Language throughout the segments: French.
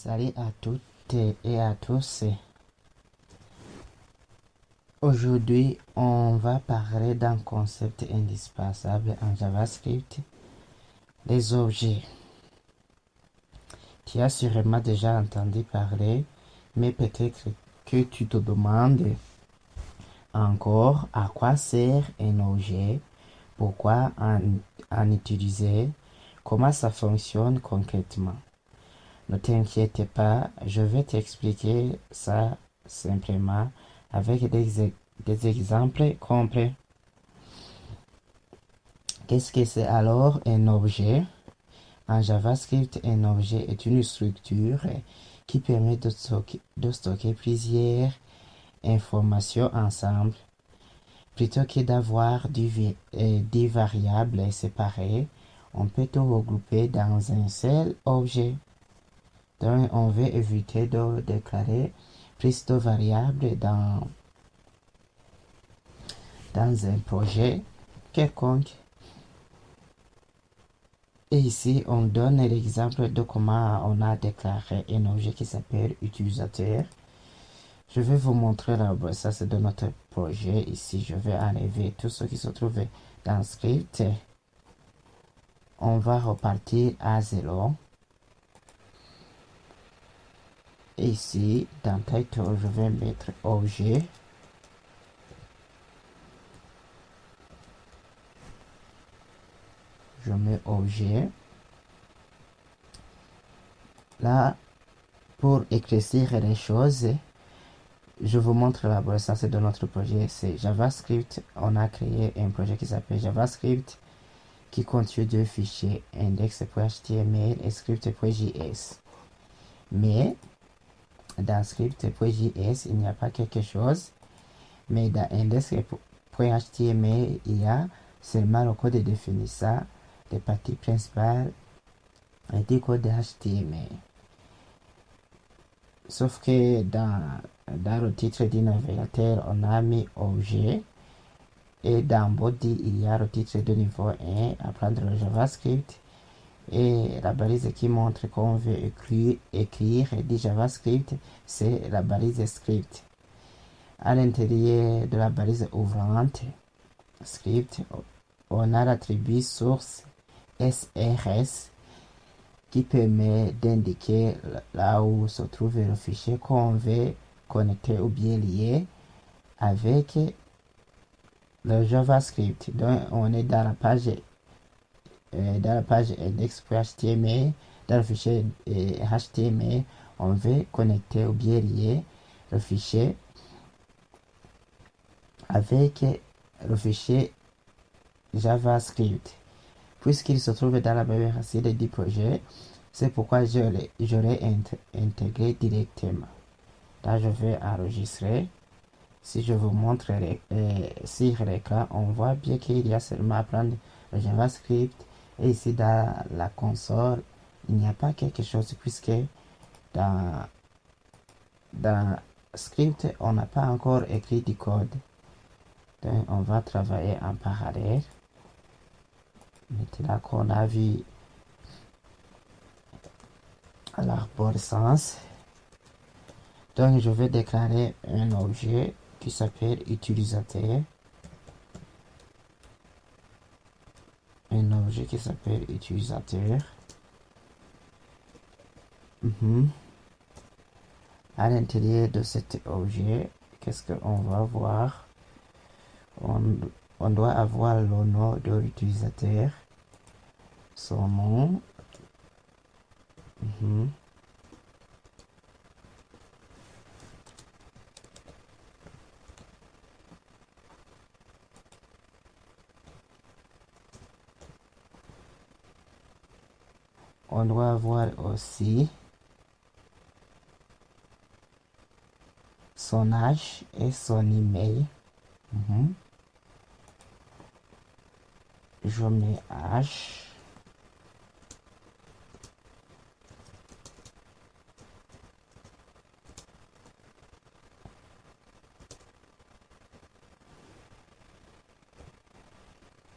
Salut à toutes et à tous. Aujourd'hui, on va parler d'un concept indispensable en JavaScript, les objets. Tu as sûrement déjà entendu parler, mais peut-être que tu te demandes encore à quoi sert un objet, pourquoi en utiliser, comment ça fonctionne concrètement. Ne t'inquiète pas, je vais t'expliquer ça simplement avec des exemples complets. Qu'est-ce que c'est alors un objet? En JavaScript, un objet est une structure qui permet de stocker plusieurs informations ensemble. Plutôt que d'avoir des variables séparées, on peut tout regrouper dans un seul objet. Donc, on veut éviter de déclarer plus de variables dans un projet quelconque. Et ici, on donne l'exemple de comment on a déclaré un objet qui s'appelle utilisateur. Je vais vous montrer la brossage de notre projet. Ici, je vais enlever tout ce qui se trouve dans le script. On va repartir à 0. Et ici, dans title, je vais mettre objet. Je mets objet. Là, pour éclaircir les choses, je vous montre la brossage de notre projet. C'est JavaScript. On a créé un projet qui s'appelle JavaScript qui contient deux fichiers, index.html et script.js. Mais dans script.js, il n'y a pas quelque chose. Mais dans index.html, il y a seulement le code définissant des parties principales et du code HTML. Sauf que dans le titre du navigateur, on a mis objet. Et dans body, il y a le titre de niveau 1, apprendre le JavaScript. Et la balise qui montre qu'on veut écrire du JavaScript, c'est la balise script. À l'intérieur de la balise ouvrante, script, on a l'attribut source SRS qui permet d'indiquer là où se trouve le fichier qu'on veut connecter ou bien lier avec le JavaScript. Donc, on est dans la page index.html, dans le fichier HTML, on veut connecter ou bien lier le fichier avec le fichier JavaScript. Puisqu'il se trouve dans la même racine du projet, c'est pourquoi j'aurais intégré directement. Là, je vais enregistrer. Si je vous montre sur l'écran, on voit bien qu'il y a seulement à prendre le JavaScript. Et ici, dans la console, il n'y a pas quelque chose puisque dans script, on n'a pas encore écrit du code. Donc, on va travailler en parallèle. Maintenant qu'on a vu l'arborescence, donc je vais déclarer un objet qui s'appelle utilisateur. Un objet qui s'appelle utilisateur. À l'intérieur de cet objet, qu'est-ce qu'on va voir? On doit avoir le nom de l'utilisateur, son nom. On doit avoir aussi son âge et son email. Je mets âge.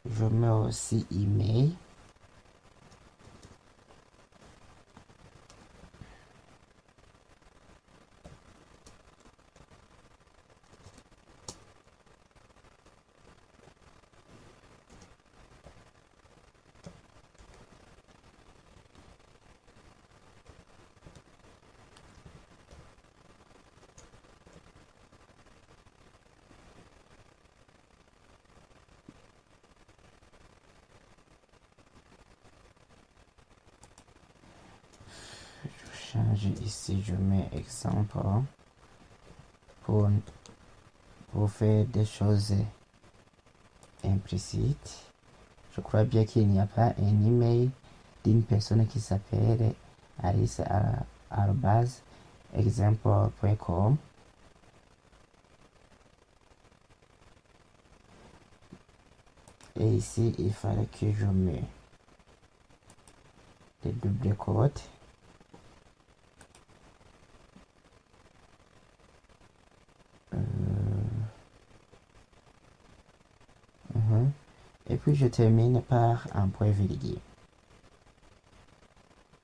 Je mets aussi email. change ici, je mets exemple pour faire des choses implicites. Je crois bien qu'il n'y a pas un email d'une personne qui s'appelle alice@exemple.com. Et ici, il fallait que je mette des double quotes. Et puis je termine par un point virgule.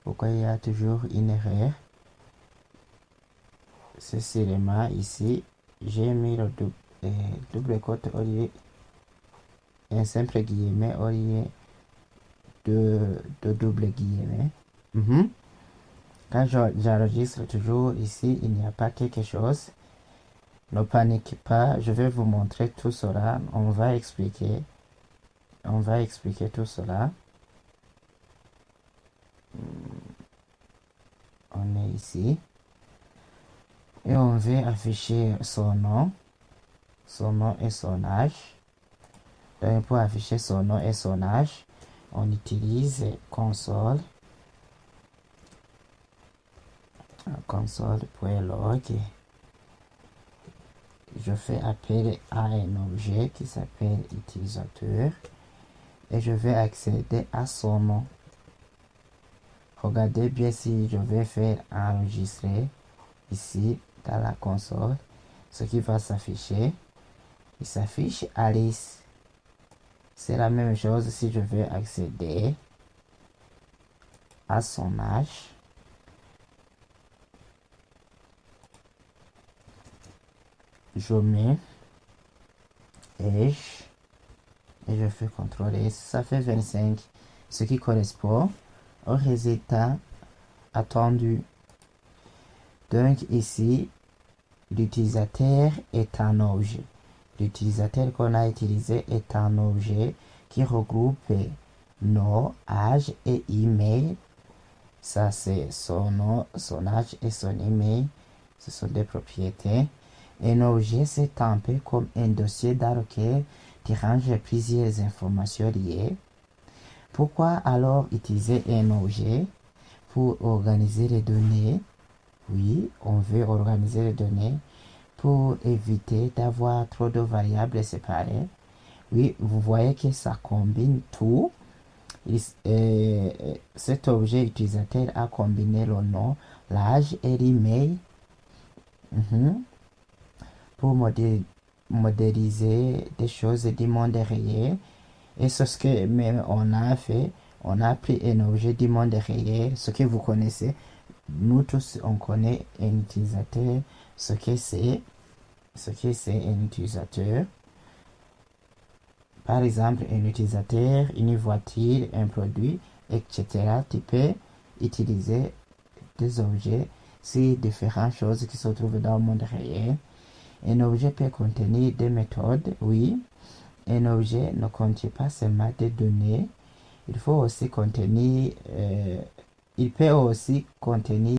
Pourquoi il y a toujours une erreur? C'est seulement ici, j'ai mis le double quote au lieu un simple guillemet au lieu de double guillemet. Quand j'enregistre toujours ici, il n'y a pas quelque chose. Ne paniquez pas, je vais vous montrer tout cela. On va expliquer tout cela. On est ici. Et on veut afficher son nom et son âge. Donc pour afficher son nom et son âge, on utilise console.log. Je fais appel à un objet qui s'appelle utilisateur et je vais accéder à son nom. Regardez bien si je vais faire enregistrer ici dans la console, ce qui va s'afficher. Il s'affiche Alice. C'est la même chose si je vais accéder à son âge. Je mets âge et je fais CTRL S. Ça fait 25, ce qui correspond au résultat attendu. Donc ici, l'utilisateur est un objet. L'utilisateur qu'on a utilisé est un objet qui regroupe nom, âge et email. Ça, c'est son nom, son âge et son email. Ce sont des propriétés. Un objet, c'est un peu comme un dossier dans lequel tu ranges plusieurs informations liées. Pourquoi alors utiliser un objet pour organiser les données? Oui, on veut organiser les données pour éviter d'avoir trop de variables séparées. Oui, vous voyez que ça combine tout. Cet objet utilisateur a combiné le nom, l'âge et l'email pour modéliser des choses du monde réel. Et c'est ce que même on a fait. On a pris un objet du monde réel, ce que vous connaissez. Nous tous, on connaît un utilisateur, ce que c'est un utilisateur. Par exemple, un utilisateur, une voiture, un produit, etc. Tu peux utiliser des objets sur différentes choses qui se trouvent dans le monde réel. Un objet peut contenir des méthodes, oui. Un objet ne contient pas seulement des données. Il peut aussi contenir